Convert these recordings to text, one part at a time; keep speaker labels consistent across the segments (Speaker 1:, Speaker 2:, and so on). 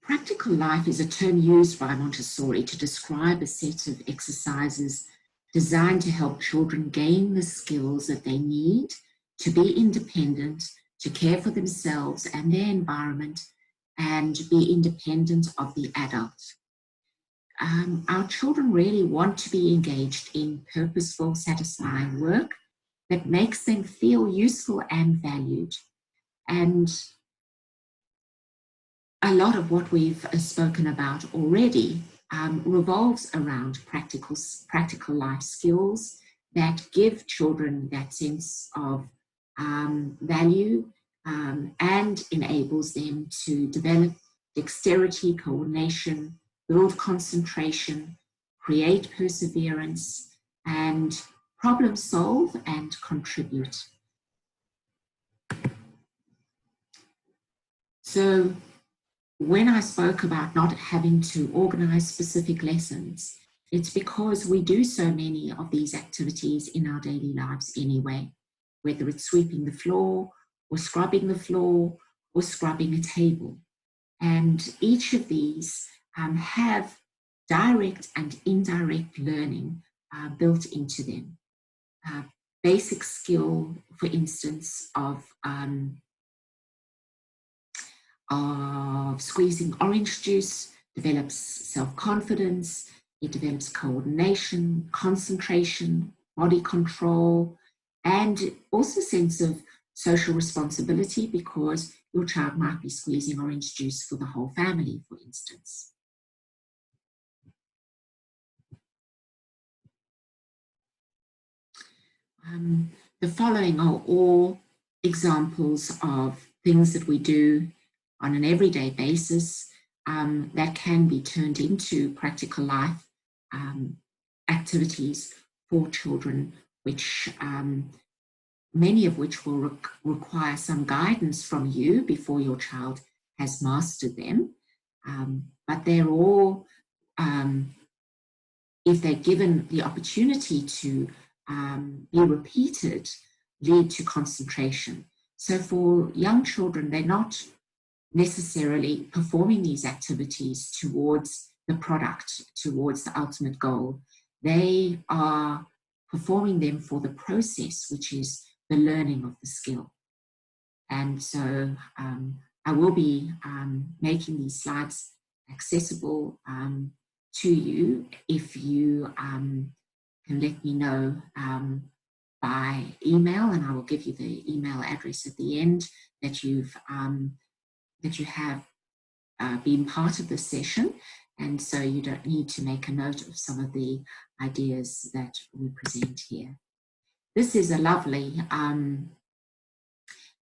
Speaker 1: Practical life is a term used by Montessori to describe a set of exercises designed to help children gain the skills that they need to be independent, to care for themselves and their environment, and be independent of the adult. Our children really want to be engaged in purposeful, satisfying work that makes them feel useful and valued. And a lot of what we've spoken about already revolves around practical life skills that give children that sense of value and enables them to develop dexterity, coordination, build concentration, create perseverance, and problem solve and contribute. So when I spoke about not having to organize specific lessons, it's because we do so many of these activities in our daily lives anyway, whether it's sweeping the floor or scrubbing the floor or scrubbing a table. And each of these have direct and indirect learning built into them. Basic skill, for instance, of squeezing orange juice develops self-confidence, it develops coordination, concentration, body control, and also a sense of social responsibility because your child might be squeezing orange juice for the whole family, for instance. The following are all examples of things that we do on an everyday basis that can be turned into practical life activities for children, which many of which will require some guidance from you before your child has mastered them. But they're all, if they're given the opportunity to be repeated, lead to concentration. So for young children, they're not necessarily performing these activities towards the product, towards the ultimate goal. They are performing them for the process, which is the learning of the skill. And so I will be making these slides accessible to you if you can let me know by email, and I will give you the email address at the end that you have been part of this session, and so you don't need to make a note of some of the ideas that we present here. This is a lovely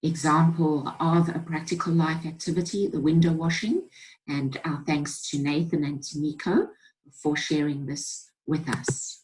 Speaker 1: example of a practical life activity, the window washing, and our thanks to Nathan and to Nico for sharing this with us.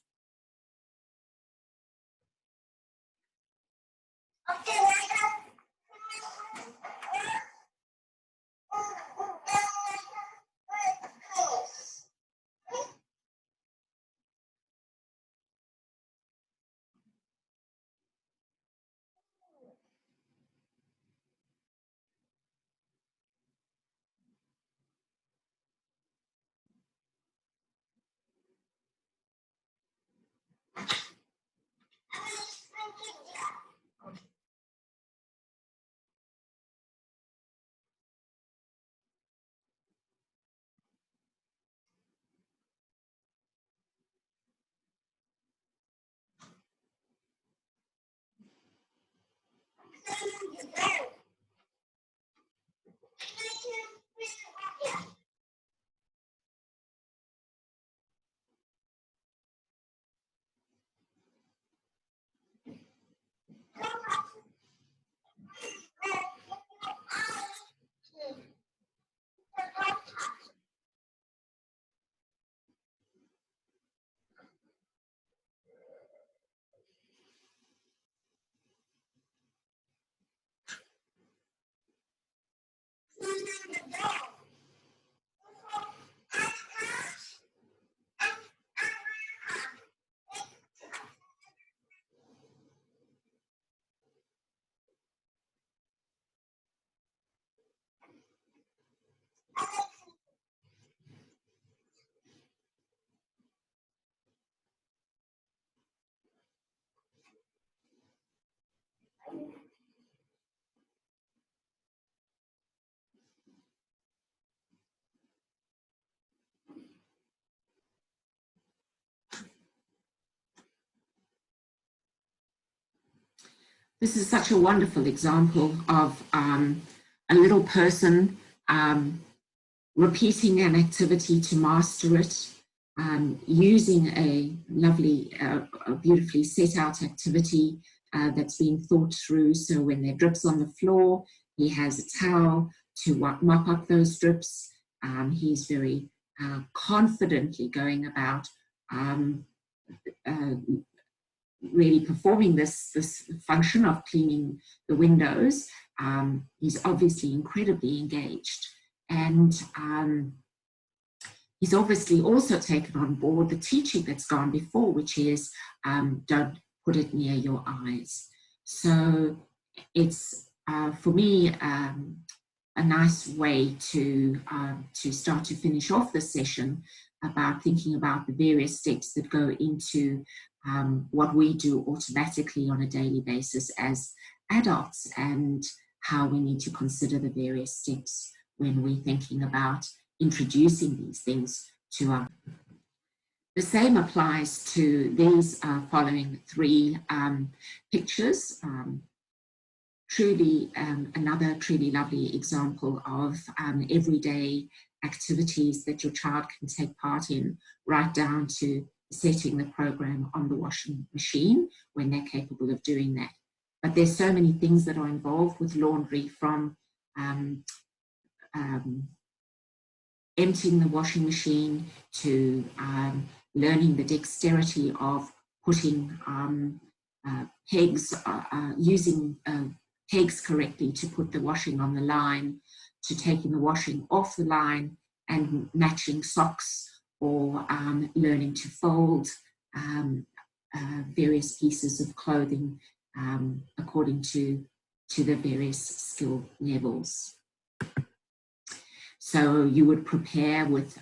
Speaker 1: this is such a wonderful example of a little person repeating an activity to master it, using a lovely, beautifully set out activity that's been thought through. So when there are drips on the floor, he has a towel to mop up those drips. He's very confidently going about really performing this function of cleaning the windows. He's obviously incredibly engaged, and he's obviously also taken on board the teaching that's gone before, which is don't put it near your eyes. So it's, for me, a nice way to start to finish off the session about thinking about the various steps that go into what we do automatically on a daily basis as adults, and how we need to consider the various steps when we're thinking about introducing these things to our. The same applies to these following three pictures. Truly another truly lovely example of everyday activities that your child can take part in, right down to setting the program on the washing machine when they're capable of doing that. But there's so many things that are involved with laundry, from emptying the washing machine to learning the dexterity of putting pegs, using pegs correctly to put the washing on the line, to taking the washing off the line and matching socks, or learning to fold various pieces of clothing according to the various skill levels. So you would prepare with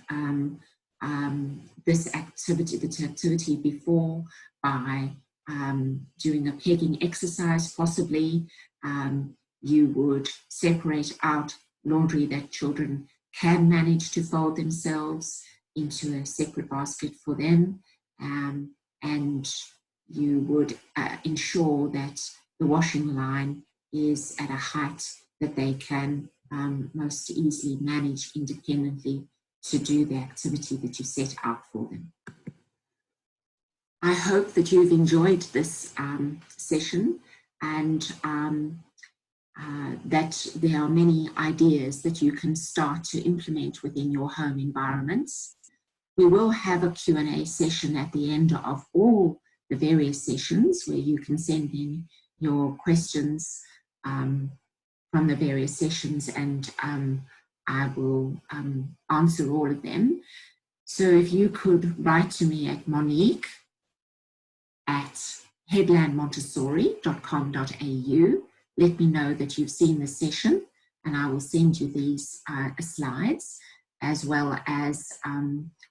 Speaker 1: this activity before by doing a pegging exercise, possibly. You would separate out laundry that children can manage to fold themselves into a separate basket for them, and you would ensure that the washing line is at a height that they can most easily manage independently to do the activity that you set out for them. I hope that you've enjoyed this session, and that there are many ideas that you can start to implement within your home environments. We will have a Q&A session at the end of all the various sessions, where you can send in your questions from the various sessions, and I will answer all of them. So if you could write to me at monique@headlandmontessori.com.au, let me know that you've seen the session, and I will send you these slides, as well as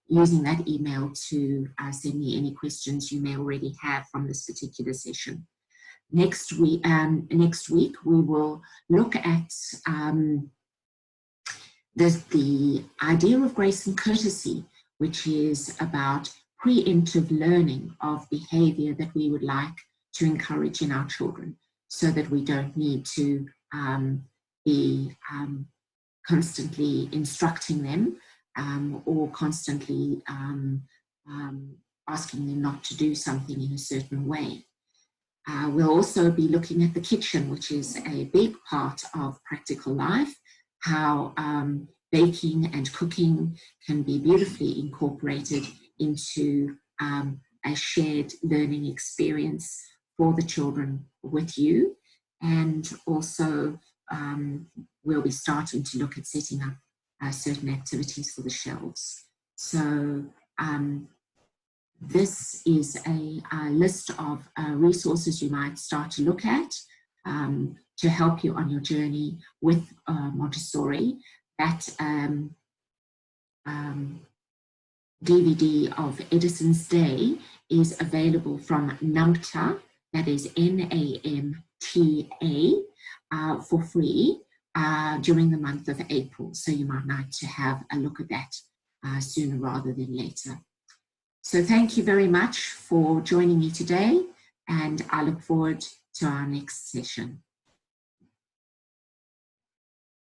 Speaker 1: using that email to send me any questions you may already have from this particular session. Next week we will look at the idea of grace and courtesy, which is about preemptive learning of behavior that we would like to encourage in our children, so that we don't need to be constantly instructing them or constantly asking them not to do something in a certain way. We'll also be looking at the kitchen, which is a big part of practical life, how baking and cooking can be beautifully incorporated into a shared learning experience for the children with you. And also we'll be starting to look at setting up certain activities for the shelves. So this is a list of resources you might start to look at to help you on your journey with Montessori. That DVD of Edison's Day is available from NAMTA, that is NAMTA, for free during the month of April. So you might like to have a look at that sooner rather than later. So thank you very much for joining me today, and I look forward to our next session.